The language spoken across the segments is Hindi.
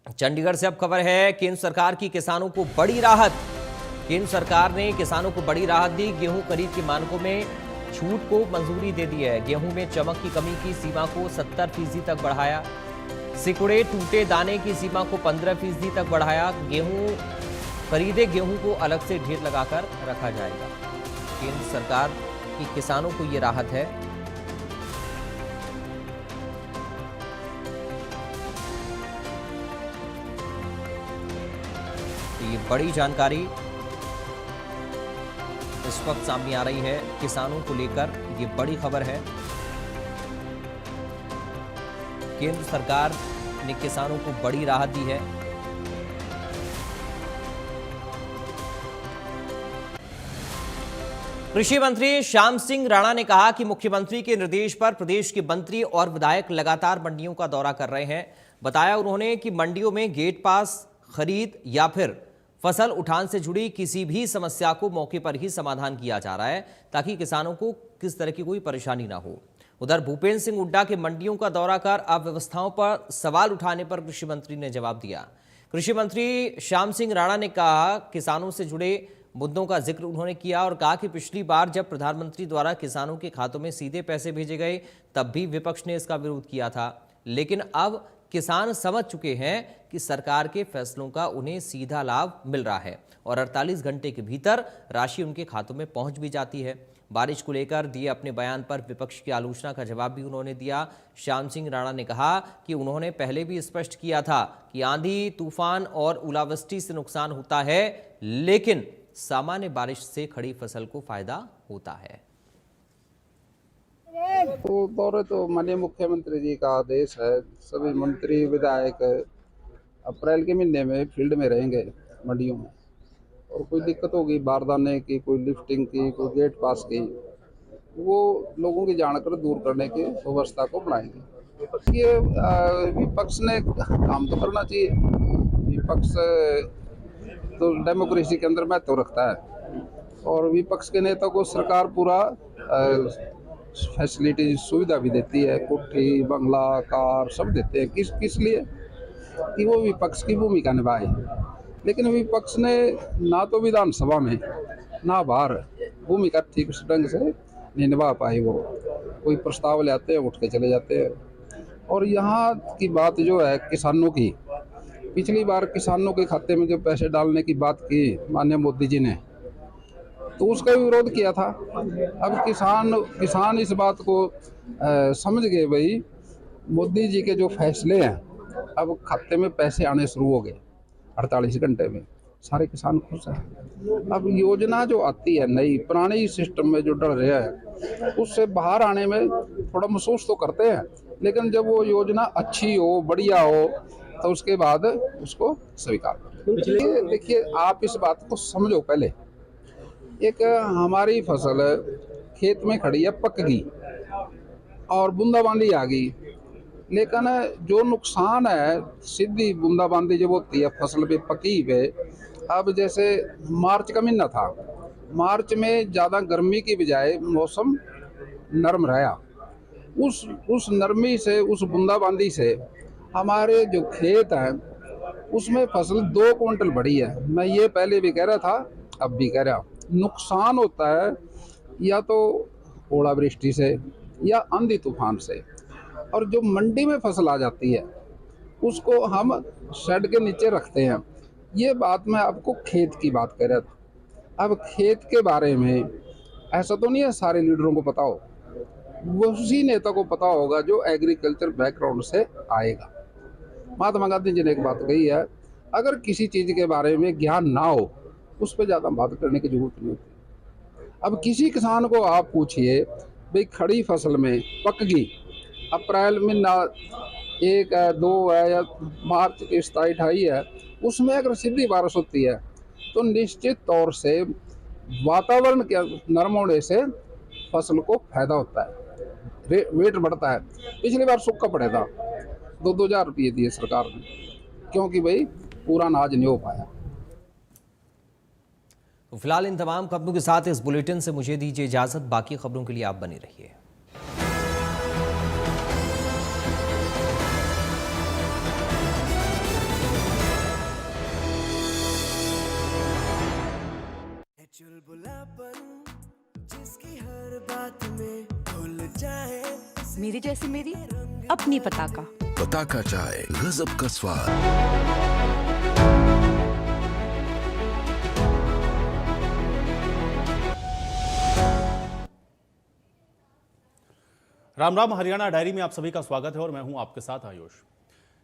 चंडीगढ़ से अब खबर है, केंद्र सरकार की किसानों को बड़ी राहत। केंद्र सरकार ने किसानों को बड़ी राहत दी। गेहूं खरीद के मानकों में छूट को मंजूरी दे दी है। गेहूं में चमक की कमी की सीमा को 70% तक बढ़ाया। सिकुड़े टूटे दाने की सीमा को 15% तक बढ़ाया। खरीदे गेहूं को अलग से ढेर लगाकर रखा जाएगा। केंद्र सरकार की किसानों को ये राहत है। ये बड़ी जानकारी इस वक्त सामने आ रही है किसानों को लेकर। ये बड़ी खबर है। केंद्र सरकार ने किसानों को बड़ी राहत दी है। कृषि मंत्री श्याम सिंह राणा ने कहा कि मुख्यमंत्री के निर्देश पर प्रदेश के मंत्री और विधायक लगातार मंडियों का दौरा कर रहे हैं। बताया उन्होंने कि मंडियों में गेट पास, खरीद या फिर फसल उठान से जुड़ी किसी भी समस्या को मौके पर ही समाधान किया जा रहा है, ताकि किसानों को किस तरह की कोई परेशानी ना हो। उधर भूपेंद्र सिंह हुड्डा के मंडियों का दौरा कर अव्यवस्थाओं पर सवाल उठाने पर कृषि मंत्री ने जवाब दिया। कृषि मंत्री श्याम सिंह राणा ने कहा, किसानों से जुड़े मुद्दों का जिक्र उन्होंने किया और कहा कि पिछली बार जब प्रधानमंत्री द्वारा किसानों के खातों में सीधे पैसे भेजे गए, तब भी विपक्ष ने इसका विरोध किया था। लेकिन अब किसान समझ चुके हैं कि सरकार के फैसलों का उन्हें सीधा लाभ मिल रहा है और 48 घंटे के भीतर राशि उनके खातों में पहुंच भी जाती है। बारिश को लेकर दिए अपने बयान पर विपक्ष की आलोचना का जवाब भी उन्होंने दिया। श्याम सिंह राणा ने कहा कि उन्होंने पहले भी स्पष्ट किया था कि आंधी, तूफान और ओलावृष्टि से नुकसान होता है, लेकिन सामान्य बारिश से खड़ी फसल को फायदा होता है। तो दौरे तो माननीय मुख्यमंत्री जी का आदेश है। सभी मंत्री विधायक अप्रैल के महीने में फील्ड में रहेंगे मंडियों में, और कोई दिक्कत होगी बारदाने की, कोई लिफ्टिंग की, कोई गेट पास की, वो लोगों की जानकर दूर करने की व्यवस्था को बनाएंगे। ये विपक्ष ने काम तो करना चाहिए। विपक्ष तो डेमोक्रेसी के अंदर महत्व रखता है और विपक्ष के नेता को सरकार पूरा फैसिलिटी सुविधा भी देती है, कोठी, बंगला, कार सब देते हैं। किस लिए कि वो विपक्ष की भूमिका निभाए। लेकिन विपक्ष ने ना तो विधानसभा में ना बाहर भूमिका ठीक ढंग से नहीं निभा पाई। वो कोई प्रस्ताव ले आते हैं, उठ के चले जाते हैं। और यहाँ की बात जो है किसानों की, पिछली बार किसानों के खाते में जो पैसे डालने की बात की माननीय मोदी जी ने, तो उसका विरोध किया था। अब किसान इस बात को समझ गए, भाई मोदी जी के जो फैसले हैं, अब खाते में पैसे आने शुरू हो गए 48 घंटे में, सारे किसान खुश हैं। अब योजना जो आती है नई, पुराने सिस्टम में जो डर रहे हैं, उससे बाहर आने में थोड़ा महसूस तो करते हैं, लेकिन जब वो योजना अच्छी हो, बढ़िया हो, तो उसके बाद उसको स्वीकार करें। देखिए, आप इस बात को समझो। पहले एक हमारी फसल खेत में खड़ी है, पक गई और बूंदाबांदी आ गई, लेकिन जो नुकसान है सीधी बूंदाबांदी जब होती है फसल पे पकी पे, अब जैसे मार्च का महीना था, मार्च में ज़्यादा गर्मी की बजाय मौसम नरम रहा। उस नरमी से, उस बूंदाबांदी से हमारे जो खेत हैं उसमें फसल 2 क्विंटल बढ़ी है। मैं ये पहले भी कह रहा था, अब भी कह रहा। नुकसान होता है या तो ओलावृष्टि से या आंधी तूफान से, और जो मंडी में फसल आ जाती है उसको हम शेड के नीचे रखते हैं। ये बात मैं आपको खेत की बात कर रहा था। अब खेत के बारे में ऐसा तो नहीं है सारे लीडरों को पता हो, वो उसी नेता को पता होगा जो एग्रीकल्चर बैकग्राउंड से आएगा। महात्मा गांधी जी ने एक बात कही है, अगर किसी चीज़ के बारे में ज्ञान ना हो, उस पर ज़्यादा बात करने की जरूरत नहीं होती। अब किसी किसान को आप पूछिए, भाई खड़ी फसल में पक गई, अप्रैल महीना 1 है, 2 है या मार्च की 27-28 है, उसमें अगर सीधी बारिश होती है तो निश्चित तौर से वातावरण के नरम होने से फसल को फायदा होता है, वेट बढ़ता है। पिछली बार सूखा पड़ा था, 2-2 हज़ार रुपये दिए सरकार ने, क्योंकि भाई पूरा अनाज नहीं हो पाया। तो फिलहाल इन तमाम खबरों के साथ इस बुलेटिन से मुझे दीजिए इजाजत। बाकी खबरों के लिए आप बने रहिए। जिसकी हर बात में भूल जाए मेरी जैसी मेरी अपनी पताका। पताका चाय गजब का स्वाद। राम राम, हरियाणा डायरी में आप सभी का स्वागत है और मैं हूं आपके साथ आयुष।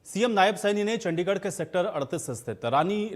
सीएम नायब सैनी ने चंडीगढ़ के सेक्टर 38 स्थित रानी